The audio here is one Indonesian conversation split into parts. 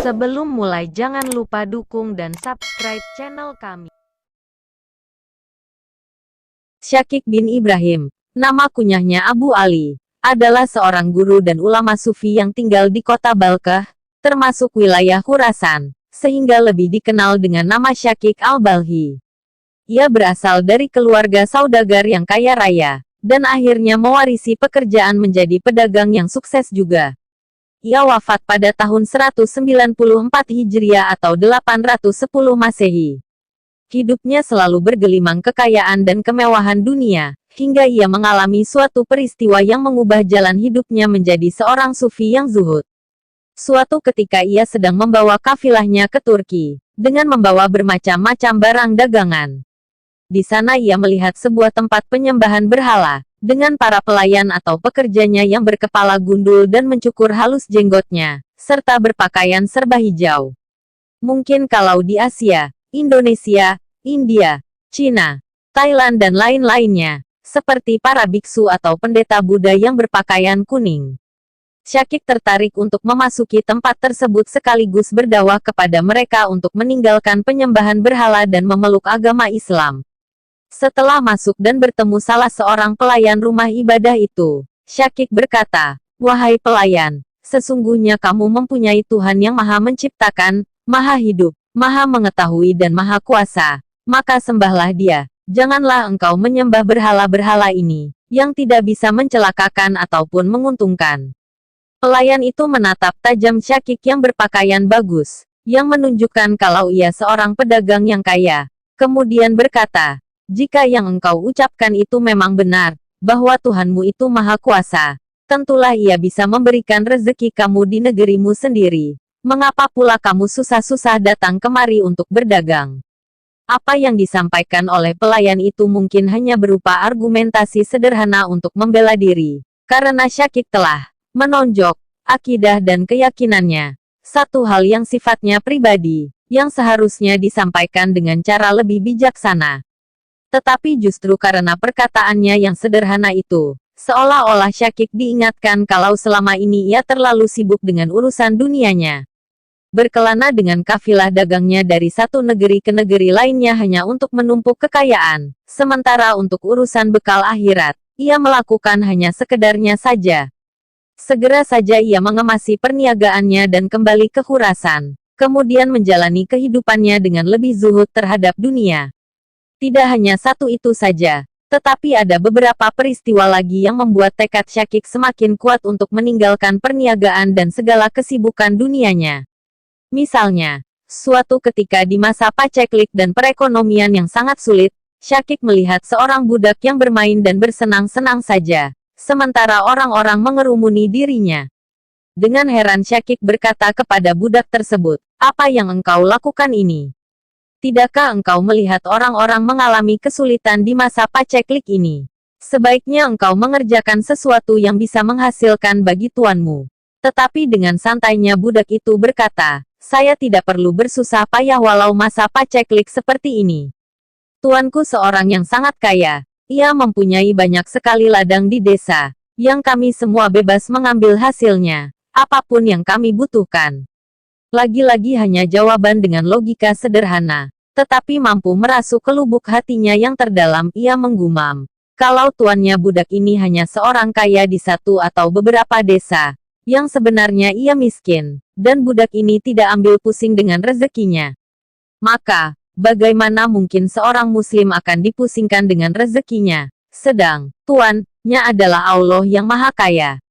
Sebelum mulai jangan lupa dukung dan subscribe channel kami. Syakik bin Ibrahim, nama kunyahnya Abu Ali, adalah seorang guru dan ulama sufi yang tinggal di kota Balkah, termasuk wilayah Khurasan, sehingga lebih dikenal dengan nama Syakik al-Balhi. Ia berasal dari keluarga saudagar yang kaya raya, dan akhirnya mewarisi pekerjaan menjadi pedagang yang sukses juga. Ia wafat pada tahun 194 Hijriah atau 810 Masehi. Hidupnya selalu bergelimang kekayaan dan kemewahan dunia, hingga ia mengalami suatu peristiwa yang mengubah jalan hidupnya menjadi seorang sufi yang zuhud. Suatu ketika ia sedang membawa kafilahnya ke Turki, dengan membawa bermacam-macam barang dagangan. Di sana ia melihat sebuah tempat penyembahan berhala, dengan para pelayan atau pekerjanya yang berkepala gundul dan mencukur halus jenggotnya, serta berpakaian serba hijau. Mungkin kalau di Asia, Indonesia, India, Cina, Thailand dan lain-lainnya, seperti para biksu atau pendeta Buddha yang berpakaian kuning. Syakik tertarik untuk memasuki tempat tersebut sekaligus berdakwah kepada mereka untuk meninggalkan penyembahan berhala dan memeluk agama Islam. Setelah masuk dan bertemu salah seorang pelayan rumah ibadah itu, Syakik berkata, "Wahai pelayan, sesungguhnya kamu mempunyai Tuhan yang Maha Menciptakan, Maha Hidup, Maha Mengetahui dan Maha Kuasa. Maka sembahlah Dia. Janganlah engkau menyembah berhala-berhala ini, yang tidak bisa mencelakakan ataupun menguntungkan." Pelayan itu menatap tajam Syakik yang berpakaian bagus, yang menunjukkan kalau ia seorang pedagang yang kaya. Kemudian berkata, "Jika yang engkau ucapkan itu memang benar, bahwa Tuhanmu itu Maha Kuasa, tentulah Ia bisa memberikan rezeki kamu di negerimu sendiri. Mengapa pula kamu susah-susah datang kemari untuk berdagang?" Apa yang disampaikan oleh pelayan itu mungkin hanya berupa argumentasi sederhana untuk membela diri, karena Syakik telah menonjok akidah dan keyakinannya, satu hal yang sifatnya pribadi, yang seharusnya disampaikan dengan cara lebih bijaksana. Tetapi justru karena perkataannya yang sederhana itu, seolah-olah Syakik diingatkan kalau selama ini ia terlalu sibuk dengan urusan dunianya. Berkelana dengan kafilah dagangnya dari satu negeri ke negeri lainnya hanya untuk menumpuk kekayaan, sementara untuk urusan bekal akhirat, ia melakukan hanya sekedarnya saja. Segera saja ia mengemasi perniagaannya dan kembali ke Khurasan, kemudian menjalani kehidupannya dengan lebih zuhud terhadap dunia. Tidak hanya satu itu saja, tetapi ada beberapa peristiwa lagi yang membuat tekad Syakik semakin kuat untuk meninggalkan perniagaan dan segala kesibukan dunianya. Misalnya, suatu ketika di masa paceklik dan perekonomian yang sangat sulit, Syakik melihat seorang budak yang bermain dan bersenang-senang saja, sementara orang-orang mengerumuni dirinya. Dengan heran Syakik berkata kepada budak tersebut, "Apa yang engkau lakukan ini? Tidakkah engkau melihat orang-orang mengalami kesulitan di masa paceklik ini? Sebaiknya engkau mengerjakan sesuatu yang bisa menghasilkan bagi tuanmu." Tetapi dengan santainya budak itu berkata, "Saya tidak perlu bersusah payah walau masa paceklik seperti ini. Tuanku seorang yang sangat kaya. Ia mempunyai banyak sekali ladang di desa, yang kami semua bebas mengambil hasilnya, apapun yang kami butuhkan." Lagi-lagi hanya jawaban dengan logika sederhana, tetapi mampu merasuk ke lubuk hatinya yang terdalam. Ia menggumam, kalau tuannya budak ini hanya seorang kaya di satu atau beberapa desa, yang sebenarnya ia miskin, dan budak ini tidak ambil pusing dengan rezekinya, maka bagaimana mungkin seorang muslim akan dipusingkan dengan rezekinya, sedang tuannya adalah Allah yang Maha Kaya.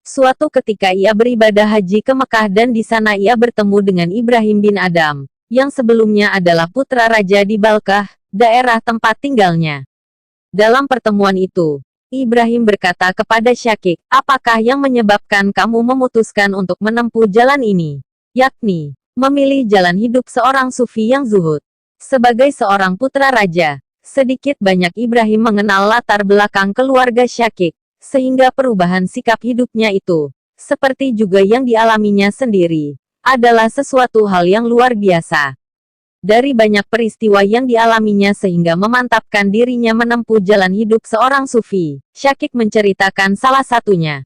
Suatu ketika ia beribadah haji ke Mekah dan di sana ia bertemu dengan Ibrahim bin Adam, yang sebelumnya adalah putra raja di Balkah, daerah tempat tinggalnya. Dalam pertemuan itu, Ibrahim berkata kepada Syakik, "Apakah yang menyebabkan kamu memutuskan untuk menempuh jalan ini? Yakni, memilih jalan hidup seorang sufi yang zuhud." Sebagai seorang putra raja, sedikit banyak Ibrahim mengenal latar belakang keluarga Syakik, sehingga perubahan sikap hidupnya itu, seperti juga yang dialaminya sendiri, adalah sesuatu hal yang luar biasa. Dari banyak peristiwa yang dialaminya sehingga memantapkan dirinya menempuh jalan hidup seorang sufi, Syakik menceritakan salah satunya.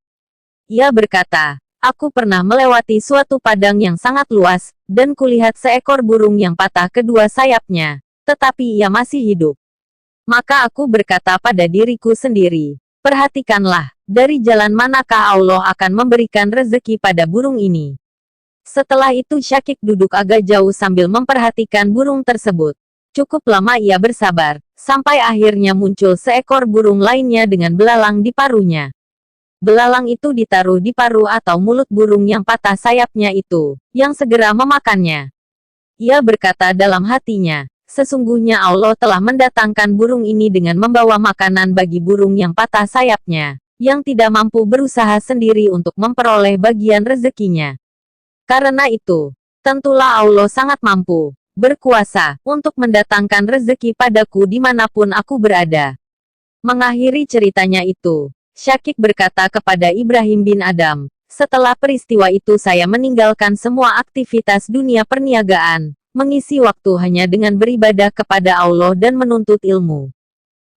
Ia berkata, Aku pernah melewati suatu padang yang sangat luas, dan kulihat seekor burung yang patah kedua sayapnya, tetapi ia masih hidup. Maka aku berkata pada diriku sendiri, perhatikanlah, dari jalan manakah Allah akan memberikan rezeki pada burung ini. Setelah itu Syakik duduk agak jauh sambil memperhatikan burung tersebut. Cukup lama ia bersabar, sampai akhirnya muncul seekor burung lainnya dengan belalang di paruhnya. Belalang itu ditaruh di paruh atau mulut burung yang patah sayapnya itu, yang segera memakannya. Ia berkata dalam hatinya, sesungguhnya Allah telah mendatangkan burung ini dengan membawa makanan bagi burung yang patah sayapnya, yang tidak mampu berusaha sendiri untuk memperoleh bagian rezekinya. Karena itu, tentulah Allah sangat mampu, berkuasa, untuk mendatangkan rezeki padaku dimanapun aku berada. Mengakhiri ceritanya itu, Syakik berkata kepada Ibrahim bin Adham, setelah peristiwa itu saya meninggalkan semua aktivitas dunia perniagaan, mengisi waktu hanya dengan beribadah kepada Allah dan menuntut ilmu.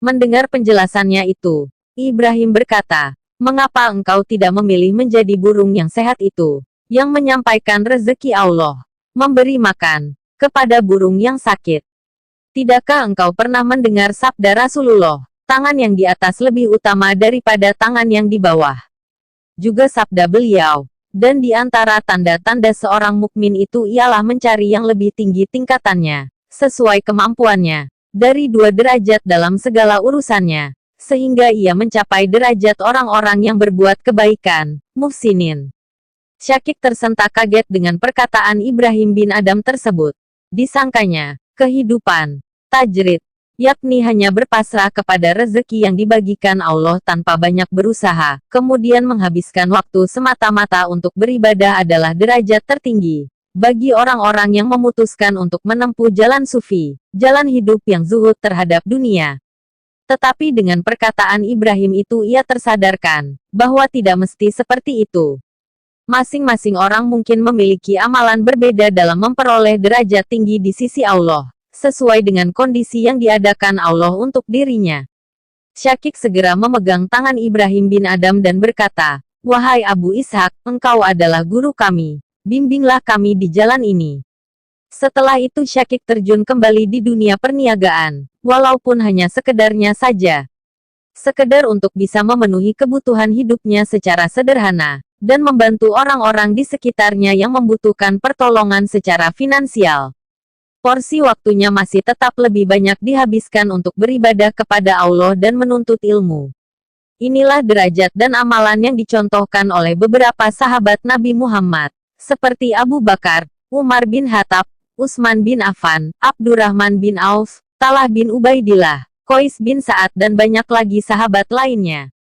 Mendengar penjelasannya itu, Ibrahim berkata, mengapa engkau tidak memilih menjadi burung yang sehat itu, yang menyampaikan rezeki Allah, memberi makan, kepada burung yang sakit? Tidakkah engkau pernah mendengar sabda Rasulullah, tangan yang di atas lebih utama daripada tangan yang di bawah? Juga sabda beliau, dan di antara tanda-tanda seorang mukmin itu ialah mencari yang lebih tinggi tingkatannya, sesuai kemampuannya, dari 2 derajat dalam segala urusannya, sehingga ia mencapai derajat orang-orang yang berbuat kebaikan, muhsinin. Syakik tersentak kaget dengan perkataan Ibrahim bin Adham tersebut. Disangkanya, kehidupan, tajrid, yakni hanya berpasrah kepada rezeki yang dibagikan Allah tanpa banyak berusaha, kemudian menghabiskan waktu semata-mata untuk beribadah adalah derajat tertinggi bagi orang-orang yang memutuskan untuk menempuh jalan sufi, jalan hidup yang zuhud terhadap dunia. Tetapi dengan perkataan Ibrahim itu ia tersadarkan bahwa tidak mesti seperti itu. Masing-masing orang mungkin memiliki amalan berbeda dalam memperoleh derajat tinggi di sisi Allah, sesuai dengan kondisi yang diadakan Allah untuk dirinya. Syakik segera memegang tangan Ibrahim bin Adham dan berkata, wahai Abu Ishak, engkau adalah guru kami, bimbinglah kami di jalan ini. Setelah itu Syakik terjun kembali di dunia perniagaan, walaupun hanya sekedarnya saja. Sekedar untuk bisa memenuhi kebutuhan hidupnya secara sederhana, dan membantu orang-orang di sekitarnya yang membutuhkan pertolongan secara finansial. Porsi waktunya masih tetap lebih banyak dihabiskan untuk beribadah kepada Allah dan menuntut ilmu. Inilah derajat dan amalan yang dicontohkan oleh beberapa sahabat Nabi Muhammad, seperti Abu Bakar, Umar bin Khattab, Utsman bin Affan, Abdurrahman bin Auf, Talha bin Ubaidillah, Qais bin Sa'ad dan banyak lagi sahabat lainnya.